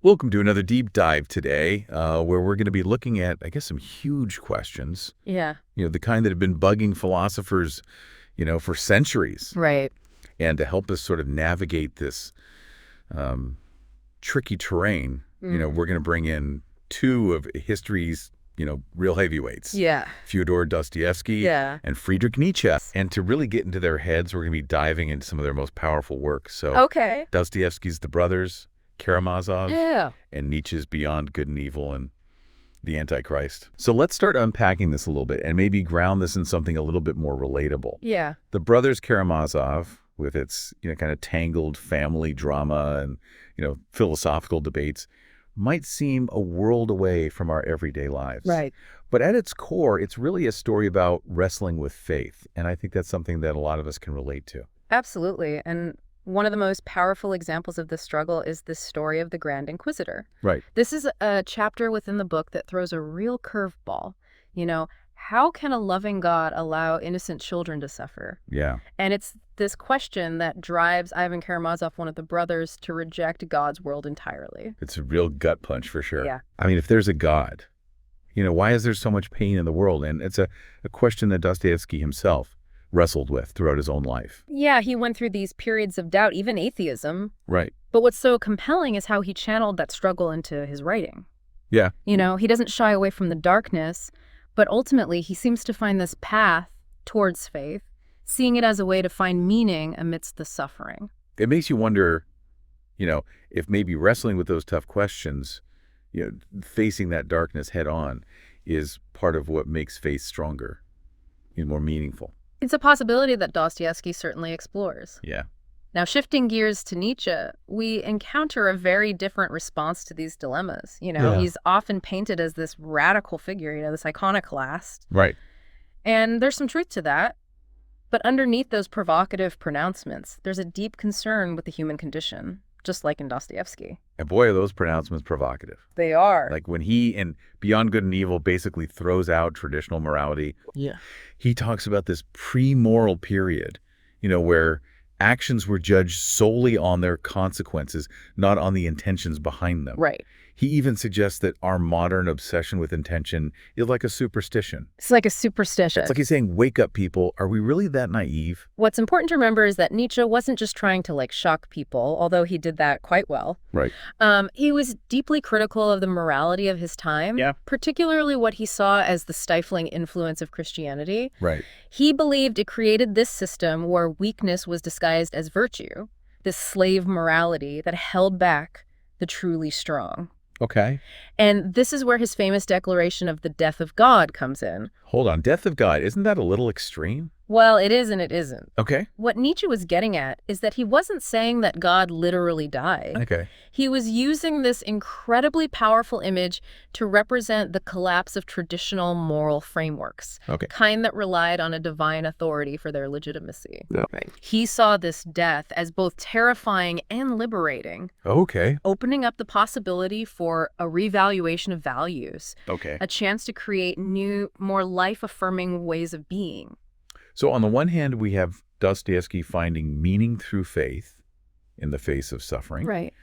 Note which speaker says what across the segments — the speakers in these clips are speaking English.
Speaker 1: Welcome to another deep dive today, where we're going to be looking at, I guess, some huge questions.
Speaker 2: Yeah.
Speaker 1: The kind that have been bugging philosophers, for centuries.
Speaker 2: Right.
Speaker 1: And to help us sort of navigate this tricky terrain, we're going to bring in two of history's, real heavyweights.
Speaker 2: Yeah.
Speaker 1: Fyodor Dostoevsky and Friedrich Nietzsche. And to really get into their heads, we're going to be diving into some of their most powerful work. So Dostoevsky's The Brothers, Karamazov, and Nietzsche's Beyond Good and Evil and the Antichrist. So let's start unpacking this a little bit and maybe ground this in something a little bit more relatable.
Speaker 2: Yeah.
Speaker 1: The Brothers Karamazov, with its kind of tangled family drama and philosophical debates, might seem a world away from our everyday lives.
Speaker 2: Right.
Speaker 1: But at its core, it's really a story about wrestling with faith. And I think that's something that a lot of us can relate to.
Speaker 2: Absolutely. And one of the most powerful examples of this struggle is this story of the Grand Inquisitor.
Speaker 1: Right.
Speaker 2: This is a chapter within the book that throws a real curveball. How can a loving God allow innocent children to suffer?
Speaker 1: Yeah.
Speaker 2: And it's this question that drives Ivan Karamazov, one of the brothers, to reject God's world entirely.
Speaker 1: It's a real gut punch for sure.
Speaker 2: Yeah.
Speaker 1: I mean, if there's a God, why is there so much pain in the world? And it's a question that Dostoevsky himself wrestled with throughout his own life.
Speaker 2: Yeah, he went through these periods of doubt, even atheism.
Speaker 1: Right.
Speaker 2: But what's so compelling is how he channeled that struggle into his writing.
Speaker 1: Yeah.
Speaker 2: He doesn't shy away from the darkness, but ultimately he seems to find this path towards faith, seeing it as a way to find meaning amidst the suffering.
Speaker 1: It makes you wonder, if maybe wrestling with those tough questions, facing that darkness head on is part of what makes faith stronger and more meaningful.
Speaker 2: It's a possibility that Dostoevsky certainly explores.
Speaker 1: Yeah.
Speaker 2: Now, shifting gears to Nietzsche, we encounter a very different response to these dilemmas. He's often painted as this radical figure, this iconoclast.
Speaker 1: Right.
Speaker 2: And there's some truth to that. But underneath those provocative pronouncements, there's a deep concern with the human condition, just like in Dostoevsky.
Speaker 1: And boy, are those pronouncements provocative.
Speaker 2: They are.
Speaker 1: Like when he, in Beyond Good and Evil, basically throws out traditional morality.
Speaker 2: Yeah.
Speaker 1: He talks about this pre-moral period, where actions were judged solely on their consequences, not on the intentions behind them.
Speaker 2: Right.
Speaker 1: He even suggests that our modern obsession with intention is like a superstition.
Speaker 2: It's like a superstition.
Speaker 1: It's like he's saying, wake up, people. Are we really that naive?
Speaker 2: What's important to remember is that Nietzsche wasn't just trying to shock people, although he did that quite well.
Speaker 1: Right.
Speaker 2: He was deeply critical of the morality of his time, particularly what he saw as the stifling influence of Christianity.
Speaker 1: Right.
Speaker 2: He believed it created this system where weakness was disguised as virtue, this slave morality that held back the truly strong.
Speaker 1: Okay.
Speaker 2: And this is where his famous declaration of the death of God comes in.
Speaker 1: Hold on. Death of God. Isn't that a little extreme?
Speaker 2: Well, it is and it isn't.
Speaker 1: Okay.
Speaker 2: What Nietzsche was getting at is that he wasn't saying that God literally died.
Speaker 1: Okay.
Speaker 2: He was using this incredibly powerful image to represent the collapse of traditional moral frameworks, kind that relied on a divine authority for their legitimacy.
Speaker 1: Yeah. Right.
Speaker 2: He saw this death as both terrifying and liberating.
Speaker 1: Okay.
Speaker 2: Opening up the possibility for a revaluation of values.
Speaker 1: Okay.
Speaker 2: A chance to create new, more life-affirming ways of being.
Speaker 1: So on the one hand, we have Dostoevsky finding meaning through faith in the face of suffering.
Speaker 2: Right.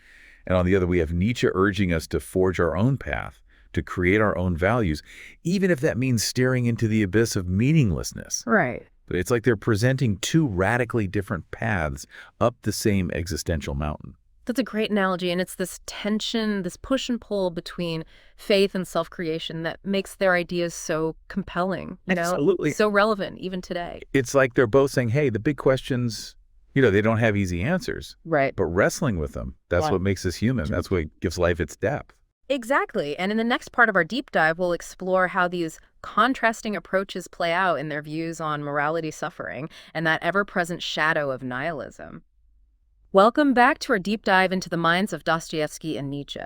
Speaker 1: And on the other, we have Nietzsche urging us to forge our own path, to create our own values, even if that means staring into the abyss of meaninglessness.
Speaker 2: Right.
Speaker 1: But it's like they're presenting two radically different paths up the same existential mountain.
Speaker 2: That's a great analogy, and it's this tension, this push and pull between faith and self-creation that makes their ideas so compelling,
Speaker 1: Absolutely.
Speaker 2: So relevant even today.
Speaker 1: It's like they're both saying, hey, the big questions, they don't have easy answers.
Speaker 2: Right.
Speaker 1: But wrestling with them, that's what makes us human. That's what gives life its depth.
Speaker 2: Exactly. And in the next part of our deep dive, we'll explore how these contrasting approaches play out in their views on morality, suffering, and that ever-present shadow of nihilism. Welcome back to our deep dive into the minds of Dostoevsky and Nietzsche.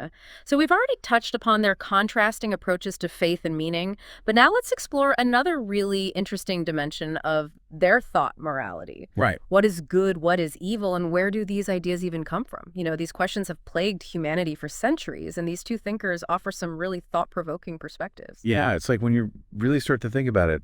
Speaker 2: So we've already touched upon their contrasting approaches to faith and meaning, but now let's explore another really interesting dimension of their thought morality.
Speaker 1: Right.
Speaker 2: What is good, what is evil, and where do these ideas even come from? These questions have plagued humanity for centuries, and these two thinkers offer some really thought-provoking perspectives.
Speaker 1: Yeah, it's like when you really start to think about it,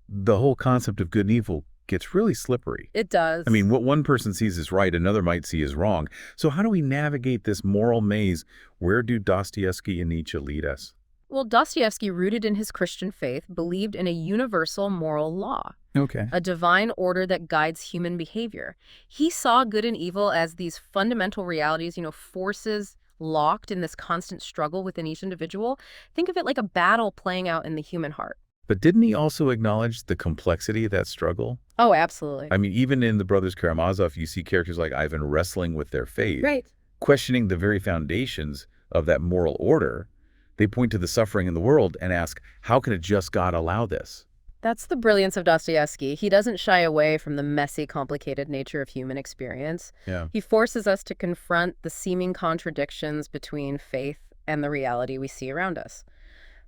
Speaker 1: the whole concept of good and evil gets really slippery.
Speaker 2: It does.
Speaker 1: I mean, what one person sees as right, another might see as wrong. So how do we navigate this moral maze? Where do Dostoevsky and Nietzsche lead us?
Speaker 2: Well, Dostoevsky, rooted in his Christian faith, believed in a universal moral law.
Speaker 1: Okay.
Speaker 2: A divine order that guides human behavior. He saw good and evil as these fundamental realities, forces locked in this constant struggle within each individual. Think of it like a battle playing out in the human heart.
Speaker 1: But didn't he also acknowledge the complexity of that struggle?
Speaker 2: Oh, absolutely.
Speaker 1: I mean, even in the brothers Karamazov, you see characters like Ivan wrestling with their faith,
Speaker 2: Right.
Speaker 1: questioning the very foundations of that moral order. They point to the suffering in the world and ask, how can a just God allow this?
Speaker 2: That's the brilliance of Dostoevsky. He doesn't shy away from the messy, complicated nature of human experience.
Speaker 1: Yeah.
Speaker 2: He forces us to confront the seeming contradictions between faith and the reality we see around us.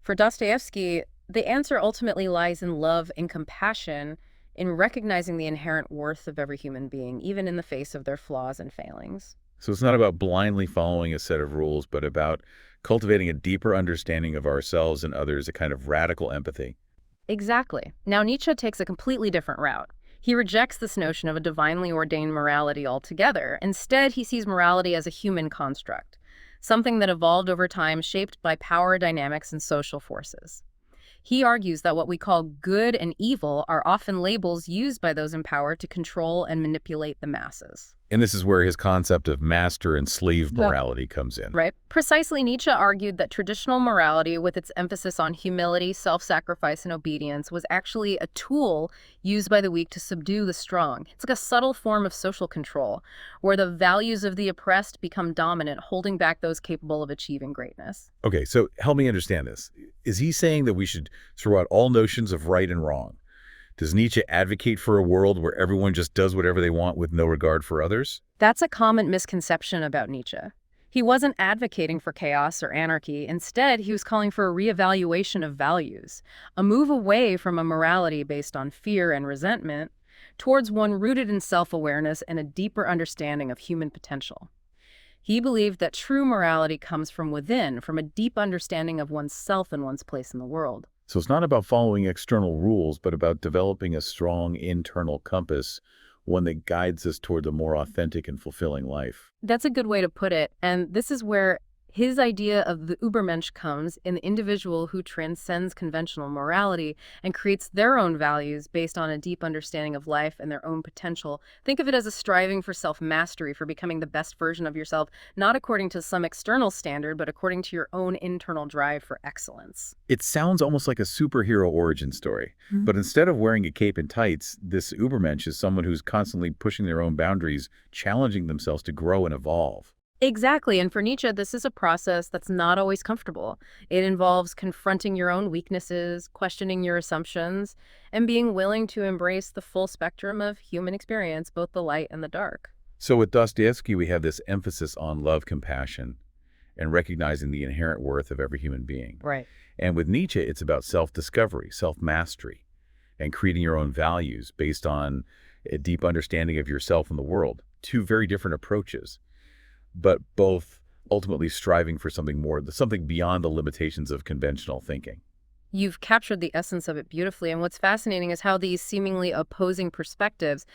Speaker 2: For Dostoevsky, the answer ultimately lies in love and compassion, in recognizing the inherent worth of every human being, even in the face of their flaws and failings.
Speaker 1: So it's not about blindly following a set of rules, but about cultivating a deeper understanding of ourselves and others, a kind of radical empathy.
Speaker 2: Exactly. Now, Nietzsche takes a completely different route. He rejects this notion of a divinely ordained morality altogether. Instead, he sees morality as a human construct, something that evolved over time, shaped by power dynamics and social forces. He argues that what we call good and evil are often labels used by those in power to control and manipulate the masses.
Speaker 1: And this is where his concept of master and slave morality comes in.
Speaker 2: Right. Precisely, Nietzsche argued that traditional morality, with its emphasis on humility, self-sacrifice, and obedience, was actually a tool used by the weak to subdue the strong. It's like a subtle form of social control, where the values of the oppressed become dominant, holding back those capable of achieving greatness.
Speaker 1: Okay, so help me understand this. Is he saying that we should throw out all notions of right and wrong? Does Nietzsche advocate for a world where everyone just does whatever they want with no regard for others?
Speaker 2: That's a common misconception about Nietzsche. He wasn't advocating for chaos or anarchy. Instead, he was calling for a reevaluation of values, a move away from a morality based on fear and resentment towards one rooted in self-awareness and a deeper understanding of human potential. He believed that true morality comes from within, from a deep understanding of oneself and one's place in the world.
Speaker 1: So it's not about following external rules, but about developing a strong internal compass, one that guides us toward a more authentic and fulfilling life.
Speaker 2: That's a good way to put it. And this is where his idea of the Übermensch comes, in the individual who transcends conventional morality and creates their own values based on a deep understanding of life and their own potential. Think of it as a striving for self-mastery, for becoming the best version of yourself, not according to some external standard, but according to your own internal drive for excellence.
Speaker 1: It sounds almost like a superhero origin story, but instead of wearing a cape and tights, this Übermensch is someone who's constantly pushing their own boundaries, challenging themselves to grow and evolve.
Speaker 2: Exactly. And for Nietzsche, this is a process that's not always comfortable. It involves confronting your own weaknesses, questioning your assumptions, and being willing to embrace the full spectrum of human experience, both the light and the dark.
Speaker 1: So with Dostoevsky, we have this emphasis on love, compassion, and recognizing the inherent worth of every human being.
Speaker 2: Right.
Speaker 1: And with Nietzsche, it's about self-discovery, self-mastery, and creating your own values based on a deep understanding of yourself and the world. Two very different approaches, but both ultimately striving for something more, something beyond the limitations of conventional thinking.
Speaker 2: You've captured the essence of it beautifully, and what's fascinating is how these seemingly opposing perspectives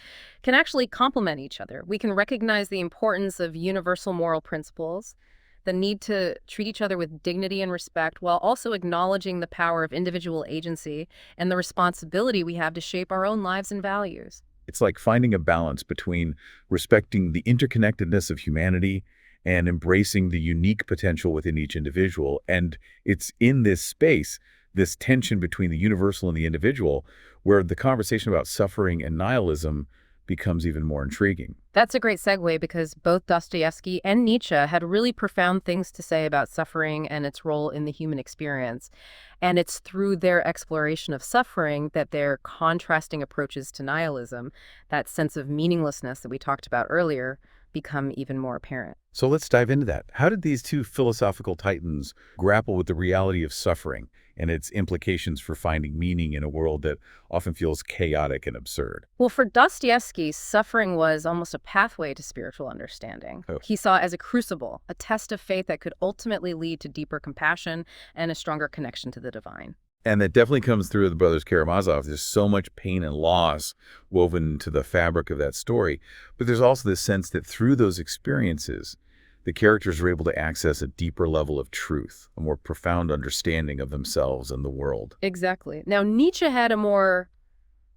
Speaker 2: can actually complement each other. We can recognize the importance of universal moral principles, the need to treat each other with dignity and respect, while also acknowledging the power of individual agency and the responsibility we have to shape our own lives and values.
Speaker 1: It's like finding a balance between respecting the interconnectedness of humanity and embracing the unique potential within each individual. And it's in this space, this tension between the universal and the individual, where the conversation about suffering and nihilism becomes even more intriguing.
Speaker 2: That's a great segue, because both Dostoevsky and Nietzsche had really profound things to say about suffering and its role in the human experience. And it's through their exploration of suffering that their contrasting approaches to nihilism, that sense of meaninglessness that we talked about earlier, become even more apparent.
Speaker 1: So let's dive into that. How did these two philosophical titans grapple with the reality of suffering and its implications for finding meaning in a world that often feels chaotic and absurd?
Speaker 2: Well, for Dostoevsky, suffering was almost a pathway to spiritual understanding.
Speaker 1: Oh.
Speaker 2: He saw it as a crucible, a test of faith that could ultimately lead to deeper compassion and a stronger connection to the divine.
Speaker 1: And that definitely comes through the brothers Karamazov. There's so much pain and loss woven into the fabric of that story. But there's also this sense that through those experiences, the characters are able to access a deeper level of truth, a more profound understanding of themselves and the world.
Speaker 2: Exactly. Now, Nietzsche had a more,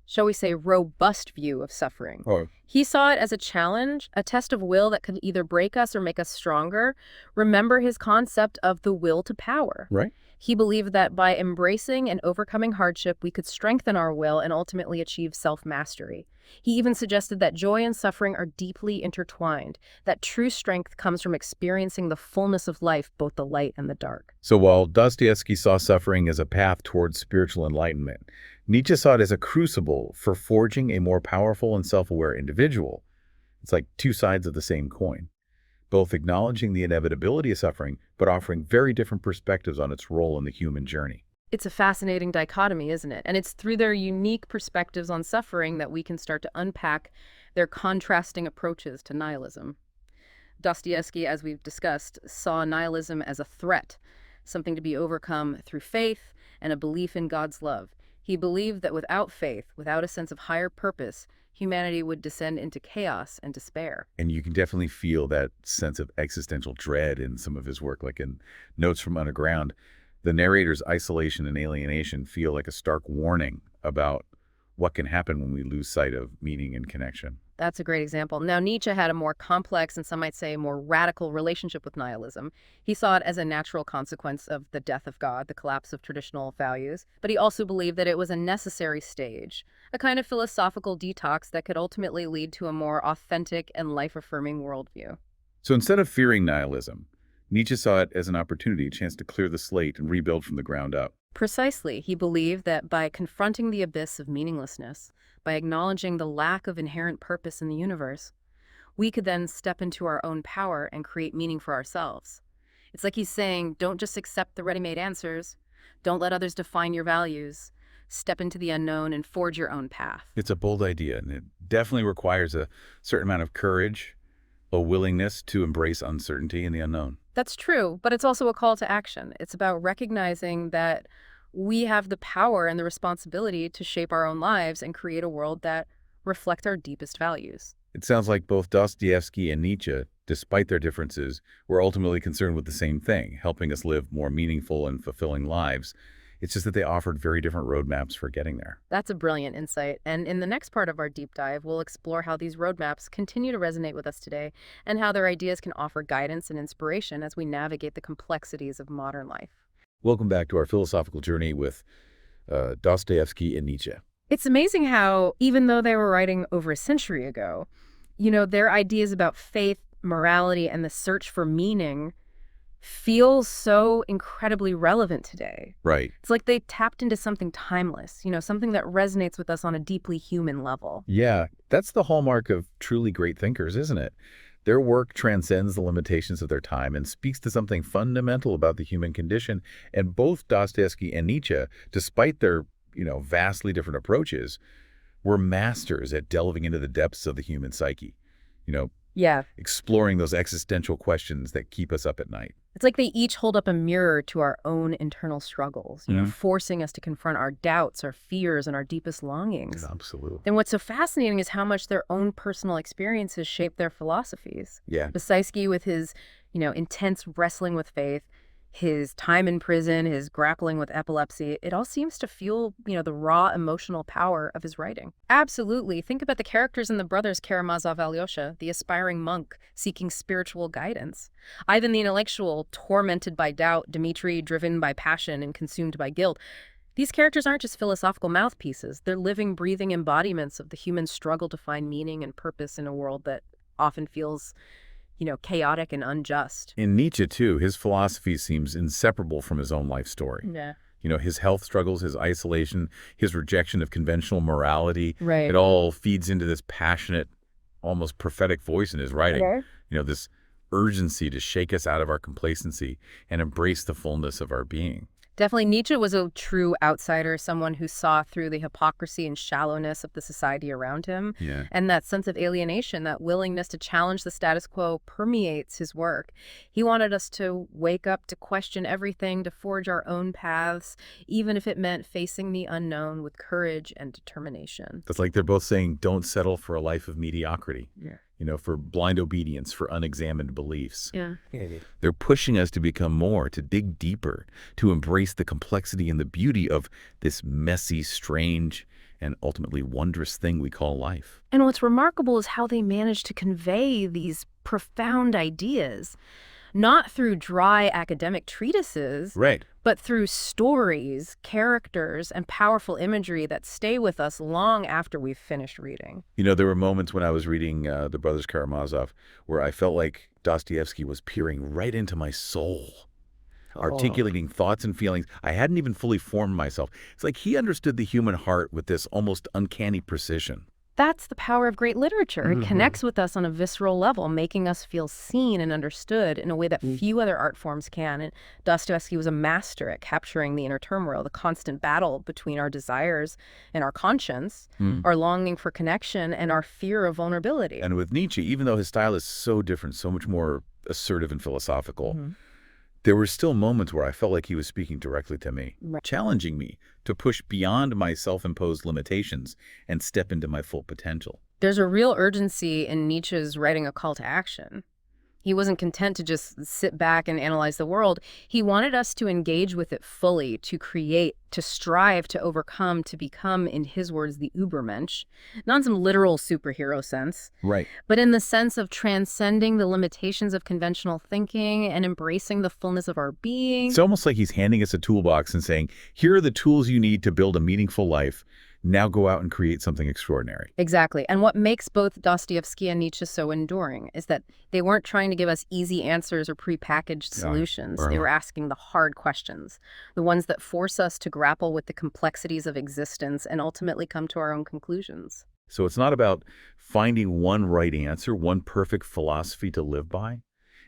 Speaker 2: shall we say, robust view of suffering.
Speaker 1: Oh.
Speaker 2: He saw it as a challenge, a test of will that could either break us or make us stronger. Remember his concept of the will to power.
Speaker 1: Right.
Speaker 2: He believed that by embracing and overcoming hardship, we could strengthen our will and ultimately achieve self-mastery. He even suggested that joy and suffering are deeply intertwined, that true strength comes from experiencing the fullness of life, both the light and the dark.
Speaker 1: So while Dostoevsky saw suffering as a path towards spiritual enlightenment, Nietzsche saw it as a crucible for forging a more powerful and self-aware individual. It's like two sides of the same coin, both acknowledging the inevitability of suffering, but offering very different perspectives on its role in the human journey.
Speaker 2: It's a fascinating dichotomy, isn't it? And it's through their unique perspectives on suffering that we can start to unpack their contrasting approaches to nihilism. Dostoevsky, as we've discussed, saw nihilism as a threat, something to be overcome through faith and a belief in God's love. He believed that without faith, without a sense of higher purpose, humanity would descend into chaos and despair.
Speaker 1: And you can definitely feel that sense of existential dread in some of his work, like in Notes from Underground. The narrator's isolation and alienation feel like a stark warning about what can happen when we lose sight of meaning and connection.
Speaker 2: That's a great example. Now, Nietzsche had a more complex and some might say more radical relationship with nihilism. He saw it as a natural consequence of the death of God, the collapse of traditional values, but he also believed that it was a necessary stage, a kind of philosophical detox that could ultimately lead to a more authentic and life-affirming worldview.
Speaker 1: So instead of fearing nihilism, Nietzsche saw it as an opportunity, a chance to clear the slate and rebuild from the ground up.
Speaker 2: Precisely. He believed that by confronting the abyss of meaninglessness, by acknowledging the lack of inherent purpose in the universe, we could then step into our own power and create meaning for ourselves. It's like he's saying, don't just accept the ready-made answers. Don't let others define your values. Step into the unknown and forge your own path.
Speaker 1: It's a bold idea, and it definitely requires a certain amount of courage, a willingness to embrace uncertainty and the unknown.
Speaker 2: That's true, but it's also a call to action. It's about recognizing that we have the power and the responsibility to shape our own lives and create a world that reflects our deepest values.
Speaker 1: It sounds like both Dostoevsky and Nietzsche, despite their differences, were ultimately concerned with the same thing, helping us live more meaningful and fulfilling lives. It's just that they offered very different roadmaps for getting there.
Speaker 2: That's a brilliant insight. And in the next part of our deep dive, we'll explore how these roadmaps continue to resonate with us today and how their ideas can offer guidance and inspiration as we navigate the complexities of modern life.
Speaker 1: Welcome back to our philosophical journey with Dostoevsky and Nietzsche.
Speaker 2: It's amazing how, even though they were writing over a century ago, their ideas about faith, morality, and the search for meaning feels so incredibly relevant today.
Speaker 1: Right.
Speaker 2: It's like they tapped into something timeless, something that resonates with us on a deeply human level.
Speaker 1: Yeah, that's the hallmark of truly great thinkers, isn't it? Their work transcends the limitations of their time and speaks to something fundamental about the human condition. And both Dostoevsky and Nietzsche, despite their, vastly different approaches, were masters at delving into the depths of the human psyche. Exploring those existential questions that keep us up at night.
Speaker 2: It's like they each hold up a mirror to our own internal struggles, forcing us to confront our doubts, our fears, and our deepest longings.
Speaker 1: Absolutely.
Speaker 2: And what's so fascinating is how much their own personal experiences shape their philosophies.
Speaker 1: Yeah.
Speaker 2: Dostoevsky with his, intense wrestling with faith, his time in prison, his grappling with epilepsy, it all seems to fuel, the raw emotional power of his writing. Absolutely. Think about the characters in the brothers Karamazov, Alyosha, the aspiring monk seeking spiritual guidance. Ivan the intellectual, tormented by doubt, Dmitri driven by passion and consumed by guilt. These characters aren't just philosophical mouthpieces. They're living, breathing embodiments of the human struggle to find meaning and purpose in a world that often feels chaotic and unjust.
Speaker 1: In Nietzsche, too, his philosophy seems inseparable from his own life story.
Speaker 2: Yeah.
Speaker 1: His health struggles, his isolation, his rejection of conventional morality.
Speaker 2: Right.
Speaker 1: It all feeds into this passionate, almost prophetic voice in his writing.
Speaker 2: Okay.
Speaker 1: This urgency to shake us out of our complacency and embrace the fullness of our being.
Speaker 2: Definitely, Nietzsche was a true outsider, someone who saw through the hypocrisy and shallowness of the society around him.
Speaker 1: Yeah.
Speaker 2: And that sense of alienation, that willingness to challenge the status quo permeates his work. He wanted us to wake up, to question everything, to forge our own paths, even if it meant facing the unknown with courage and determination.
Speaker 1: It's like they're both saying, don't settle for a life of mediocrity.
Speaker 2: Yeah.
Speaker 1: For blind obedience, for unexamined beliefs.
Speaker 2: Yeah.
Speaker 1: They're pushing us to become more, to dig deeper, to embrace the complexity and the beauty of this messy, strange, and ultimately wondrous thing we call life.
Speaker 2: And what's remarkable is how they manage to convey these profound ideas, not through dry academic treatises,
Speaker 1: Right.
Speaker 2: but through stories, characters, and powerful imagery that stay with us long after we've finished reading.
Speaker 1: There were moments when I was reading The Brothers Karamazov where I felt like Dostoevsky was peering right into my soul, articulating thoughts and feelings I hadn't even fully formed myself. It's like he understood the human heart with this almost uncanny precision.
Speaker 2: That's the power of great literature. It connects with us on a visceral level, making us feel seen and understood in a way that few other art forms can. And Dostoevsky was a master at capturing the inner turmoil, the constant battle between our desires and our conscience, our longing for connection, and our fear of vulnerability.
Speaker 1: And with Nietzsche, even though his style is so different, so much more assertive and philosophical, there were still moments where I felt like he was speaking directly to me, challenging me to push beyond my self-imposed limitations and step into my full potential.
Speaker 2: There's a real urgency in Nietzsche's writing a call to action. He wasn't content to just sit back and analyze the world. He wanted us to engage with it fully, to create, to strive, to overcome, to become, in his words, the Übermensch. Not in some literal superhero sense,
Speaker 1: Right.
Speaker 2: but in the sense of transcending the limitations of conventional thinking and embracing the fullness of our being.
Speaker 1: It's almost like he's handing us a toolbox and saying, here are the tools you need to build a meaningful life. Now go out and create something extraordinary.
Speaker 2: Exactly. And what makes both Dostoevsky and Nietzsche so enduring is that they weren't trying to give us easy answers or prepackaged solutions. They were asking the hard questions, the ones that force us to grapple with the complexities of existence and ultimately come to our own conclusions.
Speaker 1: So it's not about finding one right answer, one perfect philosophy to live by.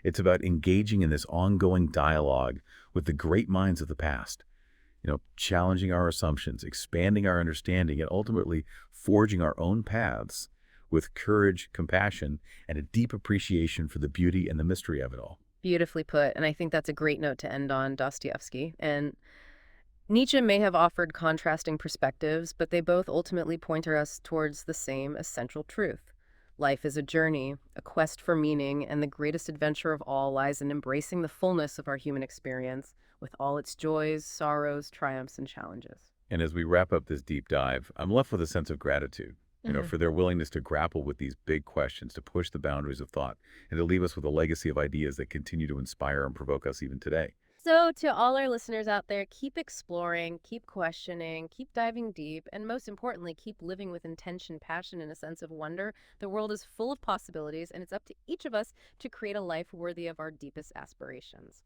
Speaker 1: It's about engaging in this ongoing dialogue with the great minds of the past. Challenging our assumptions, expanding our understanding, and ultimately forging our own paths with courage, compassion, and a deep appreciation for the beauty and the mystery of it all.
Speaker 2: Beautifully put. And I think that's a great note to end on, Dostoevsky. And Nietzsche may have offered contrasting perspectives, but they both ultimately point us towards the same essential truth. Life is a journey, a quest for meaning, and the greatest adventure of all lies in embracing the fullness of our human experience, with all its joys, sorrows, triumphs, and challenges.
Speaker 1: And as we wrap up this deep dive, I'm left with a sense of gratitude, for their willingness to grapple with these big questions, to push the boundaries of thought, and to leave us with a legacy of ideas that continue to inspire and provoke us even today.
Speaker 2: So to all our listeners out there, keep exploring, keep questioning, keep diving deep, and most importantly, keep living with intention, passion, and a sense of wonder. The world is full of possibilities, and it's up to each of us to create a life worthy of our deepest aspirations.